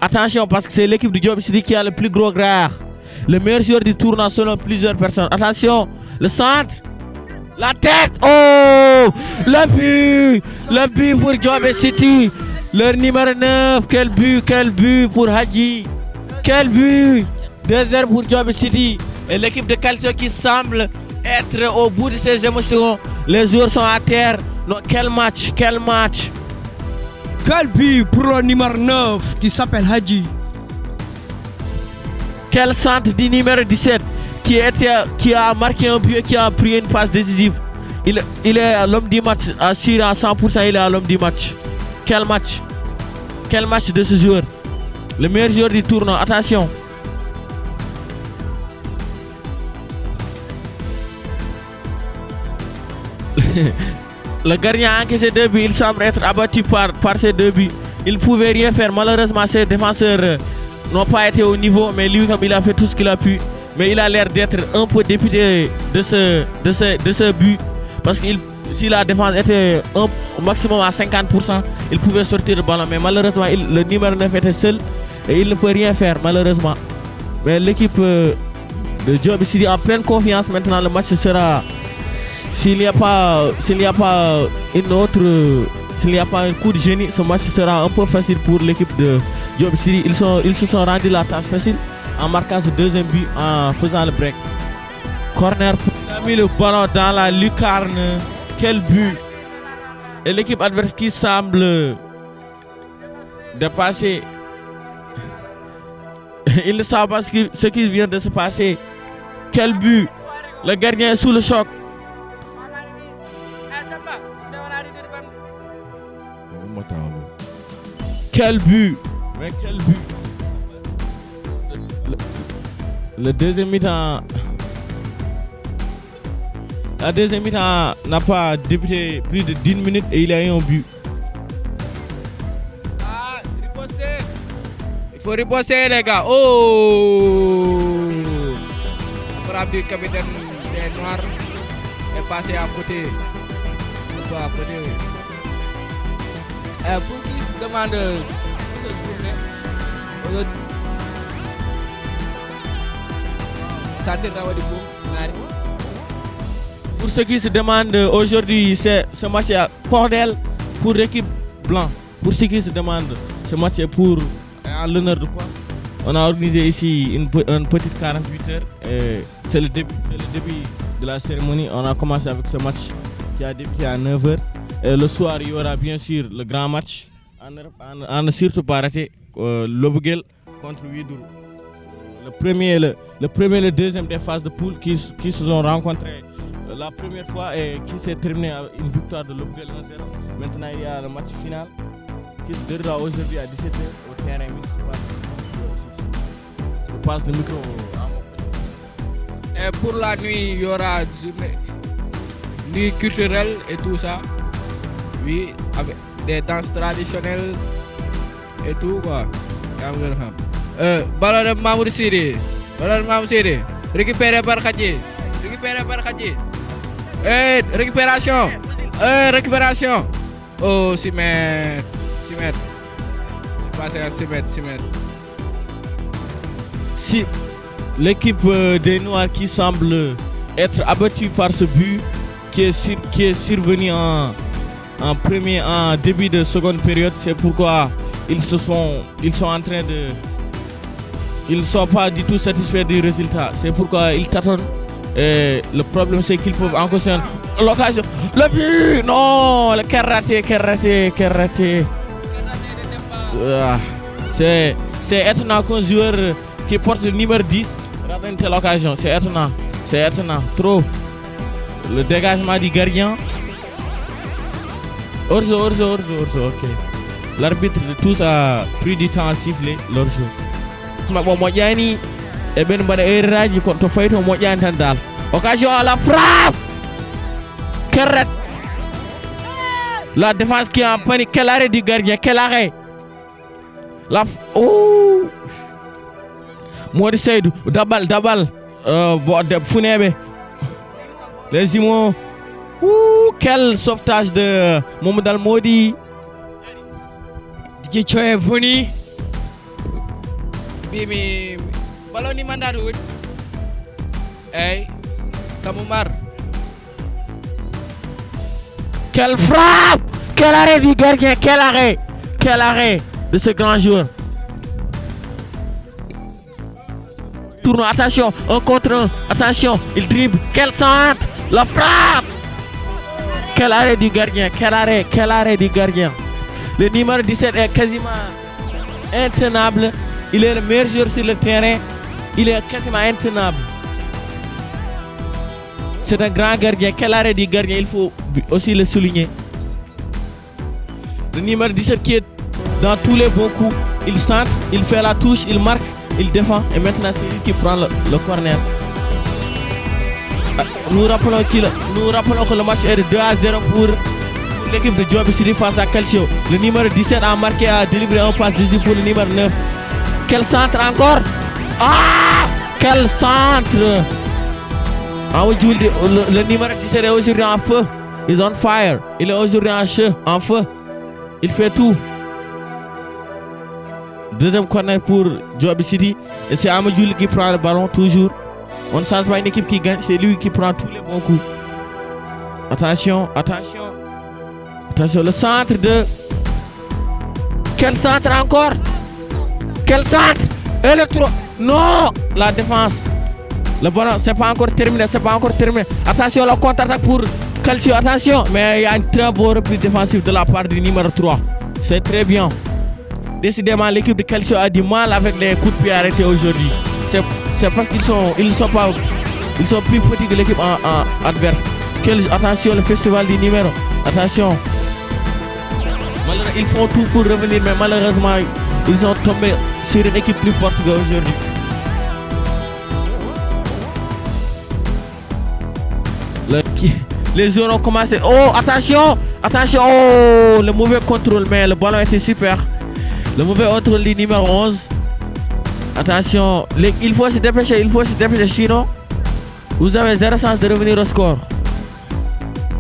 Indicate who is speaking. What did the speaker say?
Speaker 1: Attention, parce que c'est l'équipe de Diop City qui a le plus gros grade. Le meilleur joueur du tournoi selon plusieurs personnes. Attention, le centre. La tête. Oh, le but pour Diop City. Leur numéro 9. Quel but pour Hadji. Quel but. 2-0 pour Diop City. Et l'équipe de Calcio qui semble être au bout de ses émotions. Les joueurs sont à terre. Non, quel match. Quel
Speaker 2: but pour le numéro 9 qui s'appelle Hadji.
Speaker 1: Quel centre du numéro 17 qui a marqué un but et qui a pris une passe décisive. Il est l'homme du match, assuré à 100%, il est l'homme du match. Quel match de ce joueur. Le meilleur joueur du tournoi, attention. Le gardien a encaissé 2 buts, il semble être abattu par ces 2 buts. Il ne pouvait rien faire, malheureusement ses défenseurs n'ont pas été au niveau, mais lui comme il a fait tout ce qu'il a pu. Mais il a l'air d'être un peu député de ce but. Parce que si la défense était au maximum à 50%, il pouvait sortir le ballon. Mais malheureusement, le numéro 9 était seul et il ne peut rien faire malheureusement. Mais l'équipe de Diop City a pleine confiance. Maintenant le match sera... S'il n'y a pas un coup de génie, ce match sera un peu facile pour l'équipe de Diop City. Ils se sont rendus la tâche facile en marquant ce deuxième but en faisant le break. Corner, il a mis le ballon dans la lucarne. Quel but! Et l'équipe adverse qui semble dépasser. Ils ne savent pas ce qui vient de se passer. Quel but! Le gardien est sous le choc. Quel but! Mais quel but! Le deuxième mi-temps. La deuxième mi-temps n'a pas débuté plus de 10 minutes et il a eu un but.
Speaker 3: Ah, riposter. Il faut riposter les gars. Oh! La frappe du capitaine des Noirs est passée à côté. À côté, oui. Pour qui demande cette journée,
Speaker 1: pour ceux qui se demandent aujourd'hui, ce match est bordel pour l'équipe blanche. Pour ceux qui se demandent, ce match est pour l'honneur de quoi? On a organisé ici une petite 48 heures. C'est le début de la cérémonie. On a commencé avec ce match qui a débuté à 9h. Et le soir, il y aura bien sûr le grand match. On ne surtout pas raté Lobugel contre Widour. Le premier et le deuxième des phases de poule qui se sont rencontrés la première fois et qui s'est terminé avec une victoire de Lobugel 1-0. Maintenant, il y a le match final qui se déroulera aujourd'hui à 17h au terrain municipal. Je passe le micro à mon frère.
Speaker 3: Et pour la nuit, il y aura nuit culturelle et tout ça. Oui, avec des danses traditionnelles et tout quoi. Ballon de Mamour Siri. Récupéré par Khadji. Récupération. Récupération. Oh, 6 mètres. Passé à 6 mètres.
Speaker 1: Si l'équipe des Noirs qui semble être abattue par ce but qui est survenu en début de seconde période, c'est pourquoi ils ne sont pas du tout satisfaits du résultat. C'est pourquoi ils tâtonnent. Et le problème c'est qu'ils peuvent encore faire l'occasion. Le but! Non! Le karaté. C'est étonnant qu'un joueur qui porte le numéro 10 rate une telle occasion. C'est étonnant. Trop. Le dégagement du gardien. Orzo, ok. L'arbitre de tous a pris du temps à siffler l'orzo. Occasion à la frappe. Kerret. La défense qui est en panique. Quel arrêt du gardien. Quel arrêt. Oh. Modi Seydou. Dabal. Funebe. Les Imons. Quel sauvetage de Mohamed Al Modi.
Speaker 2: DJ Cho est venu
Speaker 3: Bimi ballon ni mandat wood. Hey, Kamoumar.
Speaker 1: Quelle frappe! Quel arrêt du gardien! Quel arrêt! Quel arrêt de ce grand joueur! Tourne, attention, un contre un. Attention, il dribble. Quel centre! La frappe! Quel arrêt du gardien! Quel arrêt du gardien! Le numéro 17 est quasiment intenable. Il est le meilleur joueur sur le terrain. Il est quasiment intenable. C'est un grand gardien. Quel arrêt du gardien, il faut aussi le souligner. Le numéro 17 qui est dans tous les bons coups. Il centre, il fait la touche, il marque, il défend. Et maintenant, c'est lui qui prend le corner. Nous rappelons que le match est de 2-0 pour l'équipe de Diobi Sidi face à Calcio. Le numéro 17 a marqué, a délivré un passe décisif pour le numéro 9. Quel centre encore! Ah! Quel centre! Le numéro 17 est aujourd'hui en feu. Il est on fire. Il est aujourd'hui en feu. Il fait tout. Deuxième corner pour Diobi Sidi. Et c'est Amadjoul qui prend le ballon toujours. On ne change pas une équipe qui gagne, c'est lui qui prend tous les bons coups. Attention, attention. Attention, le centre de... Quel centre encore? Quel centre? Et le 3. Non! La défense. Le ballon, c'est pas encore terminé, Attention, le contre-attaque pour Calcio, attention. Mais il y a un très beau repli défensif de la part du numéro 3. C'est très bien. Décidément, l'équipe de Calcio a du mal avec les coups de pied arrêtés aujourd'hui. C'est parce qu'ils sont plus petits que l'équipe adverse. Attention, le festival du numéro. Attention. Ils font tout pour revenir, mais malheureusement, ils sont tombés sur une équipe plus forte qu'aujourd'hui. Les joueurs ont commencé. Oh, attention! Attention! Oh, le mauvais contrôle, mais le ballon était super. Le mauvais contrôle du numéro 11. Attention, il faut se dépêcher, sinon vous avez zéro chance de revenir au score.